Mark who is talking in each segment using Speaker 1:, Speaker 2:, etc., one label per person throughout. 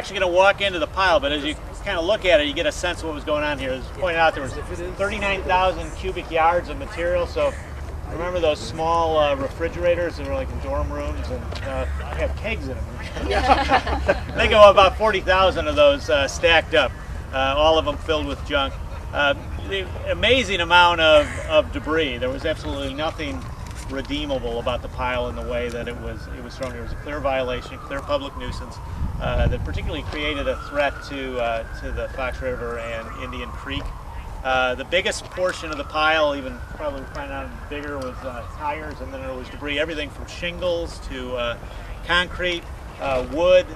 Speaker 1: actually going to walk into the pile, but as you kind of look at it, you get a sense of what was going on here. As pointed out, there was 39,000 cubic yards of material. So remember those small refrigerators that were like in dorm rooms and have kegs in them. They go about 40,000 of those stacked up, all of them filled with junk. The amazing amount of debris. There was absolutely nothing redeemable about the pile in the way that it was thrown. There was a clear violation, clear public nuisance that particularly created a threat to the Fox River and Indian Creek. The biggest portion of the pile, even probably find out bigger, was tires, and then there was debris, everything from shingles to concrete, wood.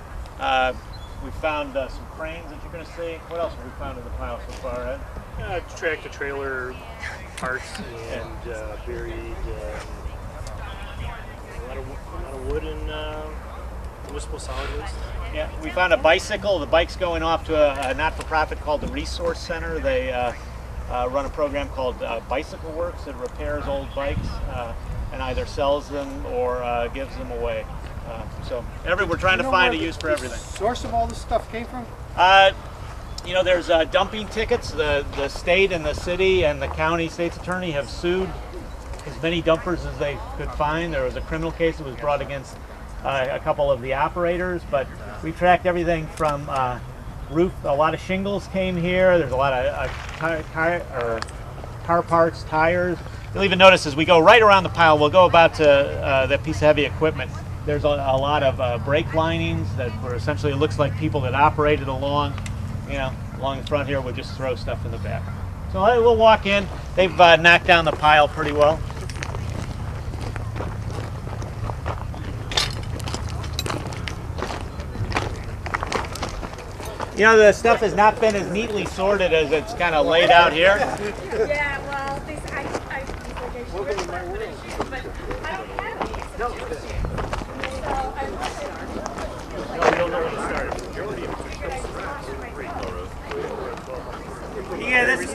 Speaker 1: We found some cranes that you're going to see. What else have we found in the pile so far, Ed?
Speaker 2: Tractor trailer parts and buried a lot of wood and municipal solid waste.
Speaker 1: Yeah, we found a bicycle. The bike's going off to a not-for-profit called the Resource Center. They run a program called Bicycle Works that repairs old bikes and either sells them or gives them away. So we're trying to find a use for everything.
Speaker 3: Source of all this stuff came from?
Speaker 1: There's dumping tickets. The state and the city and the county state's attorney have sued as many dumpers as they could find. There was a criminal case that was brought against a couple of the operators, but we tracked everything from roof. A lot of shingles came here. There's a lot of car parts, tires. You'll even notice as we go right around the pile, we'll go about to that piece of heavy equipment. There's a lot of brake linings that were essentially, it looks like people that operated along the front here would just throw stuff in the back. So we'll walk in. They've knocked down the pile pretty well. The stuff has not been as neatly sorted as it's kind of laid out here.
Speaker 4: Yeah, well, I should really work with it, but I don't have any. So
Speaker 2: You don't know where to start. You're already
Speaker 1: This is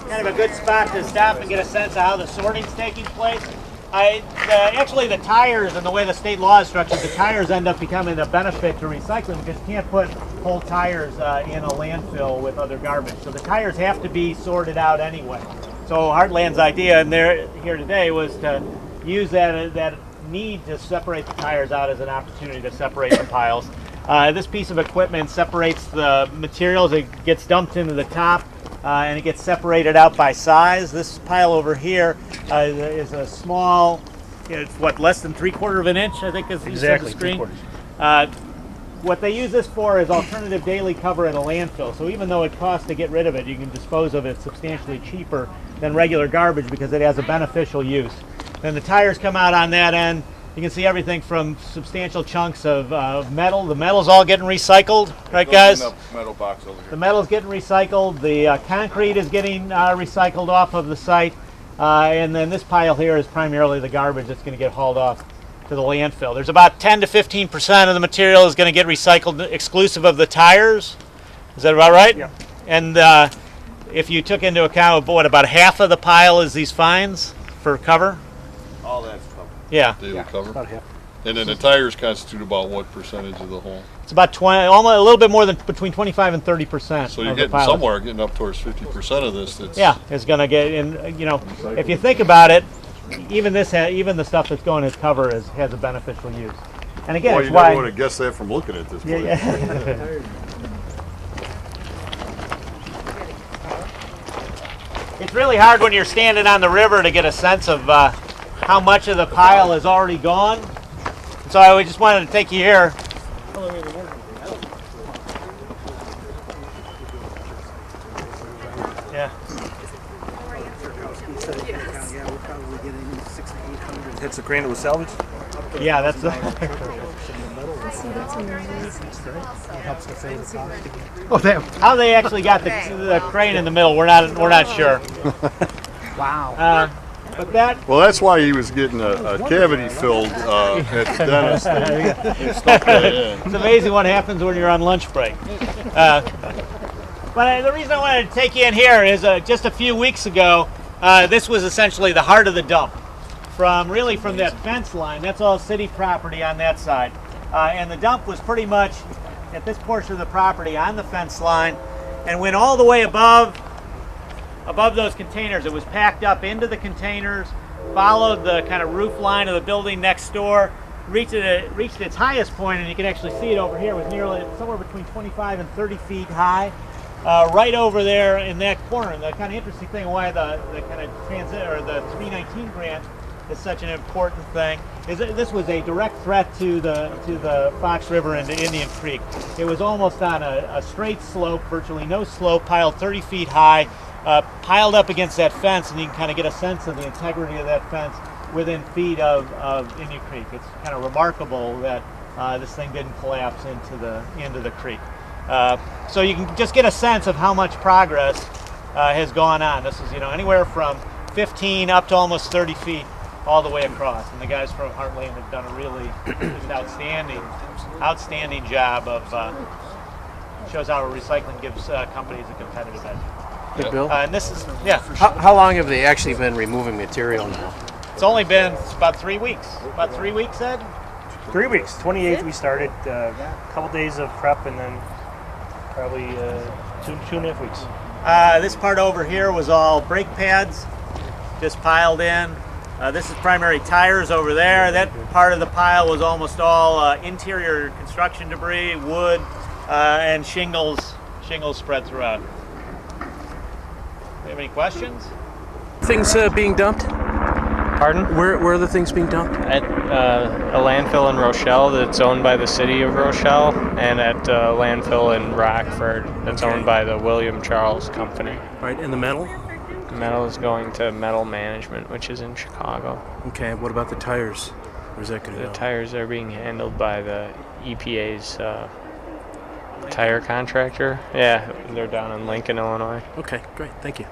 Speaker 1: kind of a good spot to stop and get a sense of how the sorting's taking place. Actually, the tires and the way the state law is structured, the tires end up becoming a benefit to recycling because you can't put whole tires in a landfill with other garbage. So the tires have to be sorted out anyway. So Heartland's idea and they're here today was to use that need to separate the tires out as an opportunity to separate the piles. This piece of equipment separates the materials. It gets dumped into the top and it gets separated out by size. This pile over here is a small, it's less than 3/4 of an inch, I think is
Speaker 2: exactly
Speaker 1: the screen. What they use this for is alternative daily cover at a landfill. So even though it costs to get rid of it, you can dispose of it substantially cheaper than regular garbage because it has a beneficial use. Then the tires come out on that end. You can see everything from substantial chunks of metal. The metal's all getting recycled, right, guys?
Speaker 5: Metal box over here.
Speaker 1: The metal's getting recycled. The concrete is getting recycled off of the site. And then this pile here is primarily the garbage that's going to get hauled off to the landfill. There's about 10 to 15% of the material is going to get recycled exclusive of the tires. Is that about right?
Speaker 2: Yeah.
Speaker 1: And if you took into account about half of the pile is these fines for cover?
Speaker 5: All that's covered.
Speaker 1: Yeah.
Speaker 5: Daily cover.
Speaker 3: About half.
Speaker 5: And then the tires constitute about what percentage of the whole?
Speaker 1: It's about 20, almost a little bit more than between 25 and 30%.
Speaker 5: So you're
Speaker 1: of the
Speaker 5: getting
Speaker 1: pile.
Speaker 5: somewhere, getting up towards 50% of this. That's
Speaker 1: It's going to get in. If you think about it, even the stuff that's going as cover has a beneficial use. And again,
Speaker 5: Well,
Speaker 1: it's
Speaker 5: you
Speaker 1: why.
Speaker 5: never would have guessed that from looking at this place.
Speaker 1: Yeah. It's really hard when you're standing on the river to get a sense of how much of the pile is already gone. So I just wanted to take you here. Yeah.
Speaker 2: Hits the crane that was salvaged?
Speaker 1: Yeah, that's
Speaker 3: Oh, damn.
Speaker 1: how they actually got the crane in the middle. We're not sure.
Speaker 3: Wow.
Speaker 1: But that
Speaker 5: Well, that's why he was getting a cavity filled at the dentist. He stuck that in.
Speaker 1: it's amazing what happens when you're on lunch break. But the reason I wanted to take you in here is just a few weeks ago, this was essentially the heart of the dump. From that fence line, that's all city property on that side. And the dump was pretty much at this portion of the property on the fence line and went all the way above those containers. It was packed up into the containers, followed the kind of roof line of the building next door, reached its highest point, and you can actually see it over here, was nearly somewhere between 25 and 30 feet high. Right over there in that corner. And the kind of interesting thing why the kind of transit or the 319 grant is such an important thing is that this was a direct threat to the Fox River and to Indian Creek. It was almost on a straight slope, virtually no slope, piled 30 feet high, piled up against that fence, and you can kind of get a sense of the integrity of that fence within feet of Indian Creek. It's kind of remarkable that this thing didn't collapse into the creek. So you can just get a sense of how much progress has gone on. This is, anywhere from 15 up to almost 30 feet all the way across. And the guys from Heartland have done a really just outstanding job of shows how recycling gives companies a competitive edge.
Speaker 6: Hey, Bill,
Speaker 1: And this is, yeah,
Speaker 6: how long have they actually been removing material now?
Speaker 1: it's only been about 3 weeks. About 3 weeks, Ed?
Speaker 2: 3 weeks. 28th we started. A couple days of prep, and then probably 2.5 weeks.
Speaker 1: This part over here was all brake pads, just piled in. This is primary tires over there. That part of the pile was almost all interior construction debris, wood, and shingles spread throughout. Do you have any questions?
Speaker 6: Things being dumped?
Speaker 7: Pardon?
Speaker 6: Where are the things being dumped?
Speaker 7: At a landfill in Rochelle that's owned by the city of Rochelle, and at a landfill in Rockford that's owned by the William Charles Company.
Speaker 6: Right, and the metal?
Speaker 7: The metal is going to Metal Management, which is in Chicago.
Speaker 6: Okay, what about the tires? Where's that going to
Speaker 7: The
Speaker 6: go?
Speaker 7: tires are being handled by the EPA's tire contractor. Yeah, they're down in Lincoln, Illinois.
Speaker 6: Okay, great, thank you.